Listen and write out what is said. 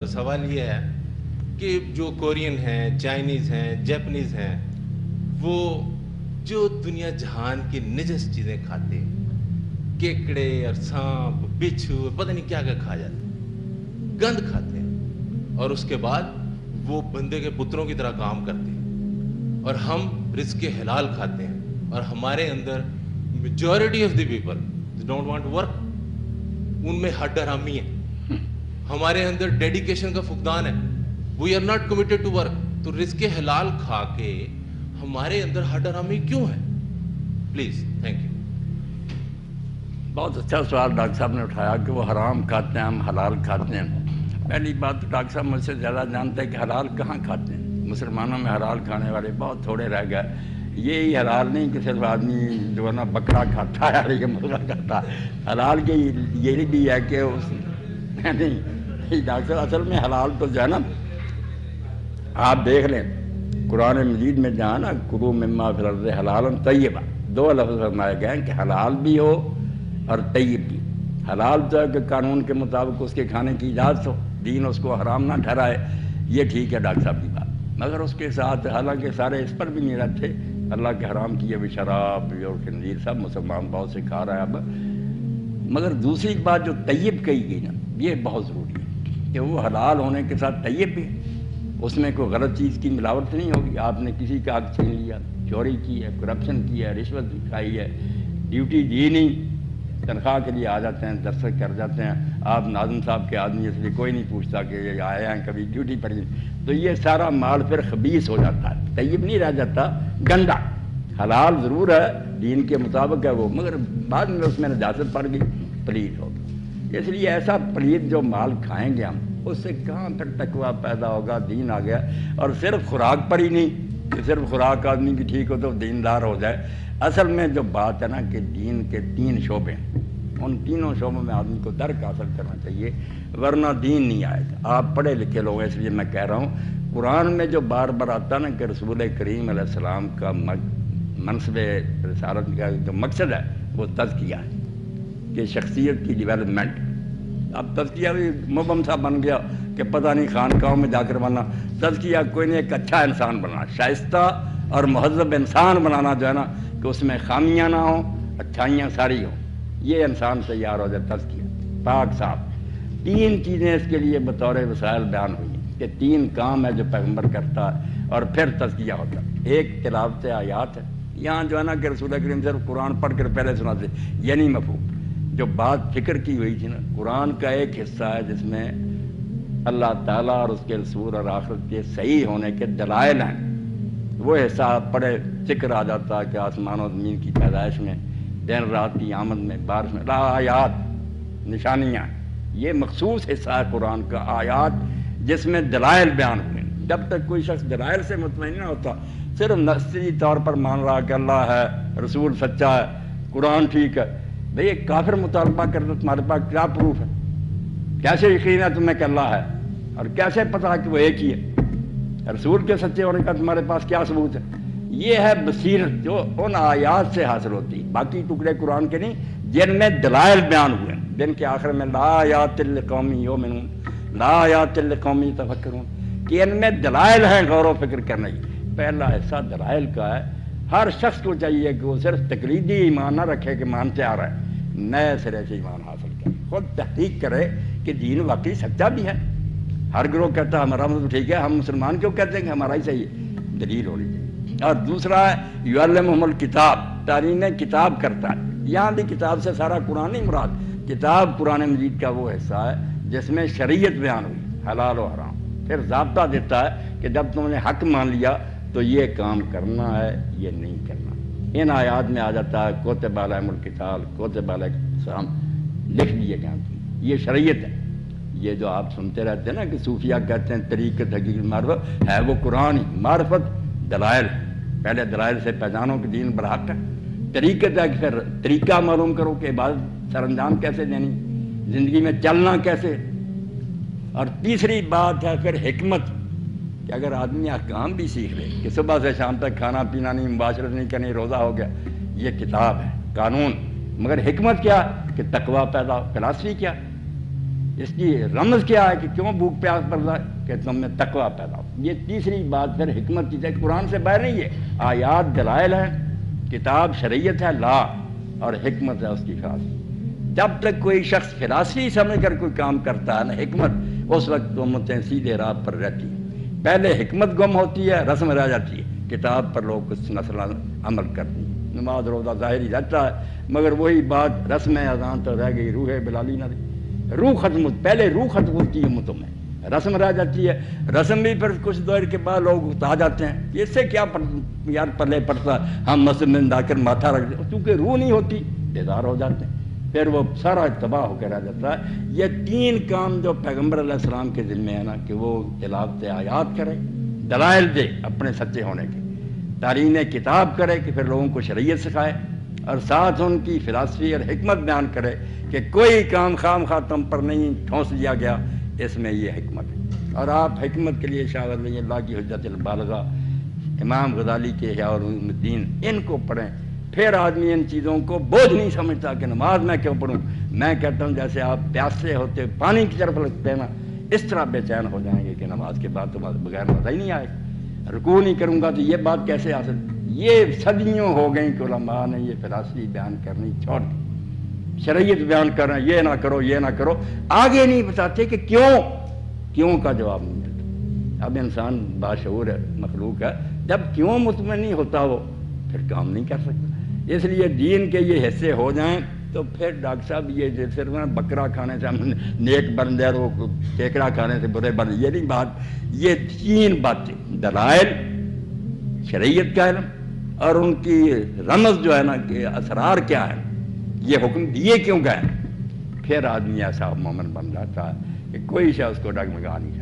سوال یہ ہے کہ جو کورین ہیں، چائنیز ہیں، جیپنیز ہیں، وہ جو دنیا جہان کی نجس چیزیں کھاتے ہیں، کیکڑے اور سانپ، بچھو، پتہ نہیں کیا کیا کھا جاتے ہیں، گند کھاتے ہیں، اور اس کے بعد وہ بندے کے پتروں کی طرح کام کرتے ہیں، اور ہم رزق حلال کھاتے ہیں، اور ہمارے اندر majority of the people don't want to work, ان میں ہڈ حرامی ہے، ہمارے اندر ڈیڈیکیشن کا فقدان ہے، we are not committed to work. تو رزق حلال کھا کے ہمارے اندر ہڈ حرامی کیوں ہے؟ پلیز. Thank you. بہت اچھا سوال ڈاکٹر صاحب نے اٹھایا کہ وہ حرام کھاتے ہیں، ہم حلال کھاتے ہیں. پہلی بات تو ڈاکٹر صاحب مجھ سے زیادہ جانتے ہیں کہ حلال کہاں کھاتے ہیں. مسلمانوں میں حلال کھانے والے بہت تھوڑے رہ گئے. یہی حلال نہیں کہ صرف آدمی جو ہے نا بکرا کھاتا ہے یا مرغا کھاتا ہے. حلال کے یہ بھی ہے کہ اس نہیں ڈاکٹر صاحب اصل میں حلال تو جو ہے نا آپ دیکھ لیں قرآن مجید میں جہاں نا کلوا مما فی الارض حلالا طیبا، دو لفظ فرمائے گئے ہیں کہ حلال بھی ہو اور طیب بھی. حلال تو ہے کہ قانون کے مطابق اس کے کھانے کی اجازت ہو، دین اس کو حرام نہ ٹھہرائے، یہ ٹھیک ہے ڈاکٹر صاحب کی بات. مگر اس کے ساتھ حالانکہ سارے اس پر بھی نہیں رہتے، اللہ کے حرام کیے ہوئے شراب اور خنزیر سب مسلمان بہت سے کھا رہا ہے اب. مگر دوسری بات جو طیب کہی گئی نا، یہ بہت ضروری ہے کہ وہ حلال ہونے کے ساتھ طیب بھی ہے، اس میں کوئی غلط چیز کی ملاوٹ نہیں ہوگی. آپ نے کسی کا حق چھین لیا، چوری کی ہے، کرپشن کی ہے، رشوت کھائی ہے، ڈیوٹی دی نہیں، تنخواہ کے لیے آ جاتے ہیں، دستخط کر جاتے ہیں. آپ ناظم صاحب کے آدمی اس لیے کوئی نہیں پوچھتا کہ یہ آئے ہیں کبھی ڈیوٹی پر ہی، تو یہ سارا مال پھر خبیث ہو جاتا ہے، طیب نہیں رہ جاتا، گندا. حلال ضرور ہے، دین کے مطابق ہے وہ، مگر بعد میں اس میں نجاست پڑ گئی، پلید ہو گئی. اس لیے ایسا پلید جو مال کھائیں گے ہم، اس سے کہاں تک تقویٰ پیدا ہوگا، دین آ گیا. اور صرف خوراک پر ہی نہیں کہ صرف خوراک آدمی کی ٹھیک ہو تو دیندار ہو جائے. اصل میں جو بات ہے نا کہ دین کے 3 شعبے ہیں، ان تینوں شعبوں میں آدمی کو درک حاصل کرنا چاہیے، ورنہ دین نہیں آئے گا. آپ پڑھے لکھے لوگ ہیں اس لیے میں کہہ رہا ہوں، قرآن میں جو بار بار آتا ہے نا کہ رسول کریم علیہ السلام کا منصب رسالت کا جو مقصد ہے وہ تزکیہ ہے کہ شخصیت کی ڈیولپمنٹ. اب تزکیہ بھی مبہم سا بن گیا کہ پتہ نہیں خانقاہوں میں جا کر بننا. تزکیہ کوئی نہیں، ایک اچھا انسان بنانا، شائستہ اور مہذب انسان بنانا جو ہے نا کہ اس میں خامیاں نہ ہوں، اچھائیاں ساری ہوں، یہ انسان تیار ہو جائے. تزکیہ پاک صاحب. 3 چیزیں اس کے لیے بطور وسائل بیان ہوئی ہیں کہ 3 کام ہے جو پیغمبر کرتا ہے اور پھر تزکیہ ہوتا ہے. ایک تلاوت آیات ہے، یہاں جو ہے نا کہ رسول کریم صرف قرآن پڑھ کر پہلے سناتے، یہ نہیں مفہوم. جو بات فکر کی ہوئی تھی نا، قرآن کا ایک حصہ ہے جس میں اللہ تعالیٰ اور اس کے رسول اور آخرت کے صحیح ہونے کے دلائل ہیں. وہ حصہ پڑھے فکر آ جاتا ہے کہ آسمان و زمین کی پیدائش میں، دن رات کی آمد میں، بارش میں، آیات نشانیاں. یہ مخصوص حصہ ہے قرآن کا، آیات جس میں دلائل بیان ہوئے. جب تک کوئی شخص دلائل سے مطمئن نہ ہوتا، صرف نظری طور پر مان رہا کہ اللہ ہے، رسول سچا ہے، قرآن ٹھیک ہے، بھئی ایک کافر مطالبہ کرتا تمہارے پاس کیا پروف ہے؟ کیسے یقین ہے تمہیں کہ اللہ ہے؟ اور کیسے پتا کہ وہ ایک ہی ہے؟ رسول کے سچے ہونے کا تمہارے پاس کیا ثبوت ہے؟ یہ ہے بصیرت جو ان آیات سے حاصل ہوتی، باقی ٹکڑے قرآن کے نہیں جن میں دلائل بیان ہوئے. دن کے آخر میں لا آیات لقوم یؤمنون، لا آیات لقوم یتفکرون، کہ ان میں دلائل ہیں غور و فکر کرنے کی. پہلا حصہ دلائل کا ہے. ہر شخص کو چاہیے کہ وہ صرف تقلیدی ایمان نہ رکھے کہ مانتے آ رہا ہے، نئے سرے سے ایمان حاصل کرے، خود تحقیق کرے کہ دین واقعی سچا بھی ہے. ہر گروہ کہتا ہے ہمارا مطلب ٹھیک ہے، ہم مسلمان کیوں کہتے ہیں کہ ہمارا ہی صحیح ہے؟ دلیل ہونی چاہیے. اور دوسرا ہے یعلمہم الکتاب، تعلیم کتاب کرتا ہے. یہاں بھی کتاب سے سارا قرآن نہیں مراد، کتاب قرآن مجید کا وہ حصہ ہے جس میں شریعت بیان ہوئی، حلال و حرام. پھر ضابطہ دیتا ہے کہ جب تم نے حق مان لیا تو یہ کام کرنا ہے، یہ نہیں کرنا. ان آیات میں آ جاتا ہے کتب علیہم القتال، کتب علیکم السلام، لکھ دیے گئے. یہ شریعت ہے. یہ جو آپ سنتے رہتے ہیں نا کہ صوفیہ کہتے ہیں طریقت حقیقت معرفت ہے، وہ قرآن ہی. معرفت دلائل، پہلے دلائل سے پہچانو کہ دین برحق ہے. طریقت ہے کہ پھر طریقہ معلوم کرو کہ عبادت سر انجام کیسے دینی، زندگی میں چلنا کیسے. اور تیسری بات ہے پھر حکمت، کہ اگر آدمی احکام بھی سیکھ لے کہ صبح سے شام تک کھانا پینا نہیں، مباشرت نہیں کرنی، روزہ ہو گیا، یہ کتاب ہے، قانون. مگر حکمت کیا کہ تقویٰ پیدا ہو. فلاسفی کیا؟ اس کی رمز کیا ہے کہ کیوں بھوک پیاس پڑتا ہے کہ تم میں تقوی پیدا ہو. یہ تیسری بات پھر حکمت کی ہے. قرآن سے باہر نہیں ہے. آیات دلائل ہیں، کتاب شریعت ہے، لا، اور حکمت ہے اس کی خاص. جب تک کوئی شخص فلاسفی سمجھ کر کوئی کام کرتا ہے نا حکمت، اس وقت امتیں سیدھے راہ پر رہتی ہیں. پہلے حکمت گم ہوتی ہے، رسم رہ جاتی ہے. کتاب پر لوگ کچھ نسل عمل کرتی ہیں. نماز روزہ ظاہری رہتا ہے، مگر وہی بات رسم اذان تو رہ گئی، روح بلالی نہ رہی. روح ختم ہوتی، پہلے روح ختم ہوتی ہے امتوں میں، رسم رہ جاتی ہے. رسم بھی پھر کچھ دور کے بعد لوگ اکتا جاتے ہیں. اس سے کیا یار پلے پڑتا، ہم مسجد میں جا کر ماتھا رکھ دیں، کیونکہ روح نہیں ہوتی، بیزار ہو جاتے ہیں. پھر وہ سارا تباہ ہو کے رہ جاتا ہے. یہ تین کام جو پیغمبر علیہ السلام کے ذمہ ہے نا، کہ وہ تلاوت آیات کرے، دلائل دے اپنے سچے ہونے کے، تعلیم کتاب کرے کہ پھر لوگوں کو شریعت سکھائے، اور ساتھ ان کی فلاسفی اور حکمت بیان کرے کہ کوئی کام خام خواہ تم پر نہیں ٹھونس دیا گیا، اس میں یہ حکمت ہے. اور آپ حکمت کے لیے شاعر نہیں، اللہ کی حجت البالغہ، امام غزالی کے احیاء علوم الدین، ان کو پڑھیں. پھر آدمی ان چیزوں کو بوجھ نہیں سمجھتا کہ نماز میں کیوں پڑھوں. میں کہتا ہوں جیسے آپ پیاسے ہوتے پانی کی طرف لگتے ہیں نا، اس طرح بے چین ہو جائیں گے کہ نماز کے بعد تو بغیر مزہ ہی نہیں آئے. رکوع نہیں کروں گا تو یہ بات کیسے حاصل. یہ صدیوں ہو گئیں کہ علماء نے یہ فلاسفی بیان کرنی چھوڑ دی، شریعت بیان کر رہے ہیں یہ نہ کرو یہ نہ کرو، آگے نہیں بتاتے کہ کیوں کا جواب نہیں ملتا. اب انسان باشعور ہے، مخلوق ہے، جب کیوں مطمئن نہیں ہوتا وہ پھر کام نہیں کر سکتا. اس لیے دین کے یہ حصے ہو جائیں تو پھر ڈاکٹر صاحب یہ صرف بکرا کھانے سے ہم نیک بن جائے، وہ کیکڑا کھانے سے برے بن، یہ نہیں بات. یہ تین باتیں، دلائل، شریعت کا علم، اور ان کی رمز جو ہے نا کہ اسرار کیا ہے، یہ حکم دیے کیوں گئے، پھر آدمی ایسا مومن بن جاتا ہے کہ کوئی شے اس کو ڈگمگا نہیں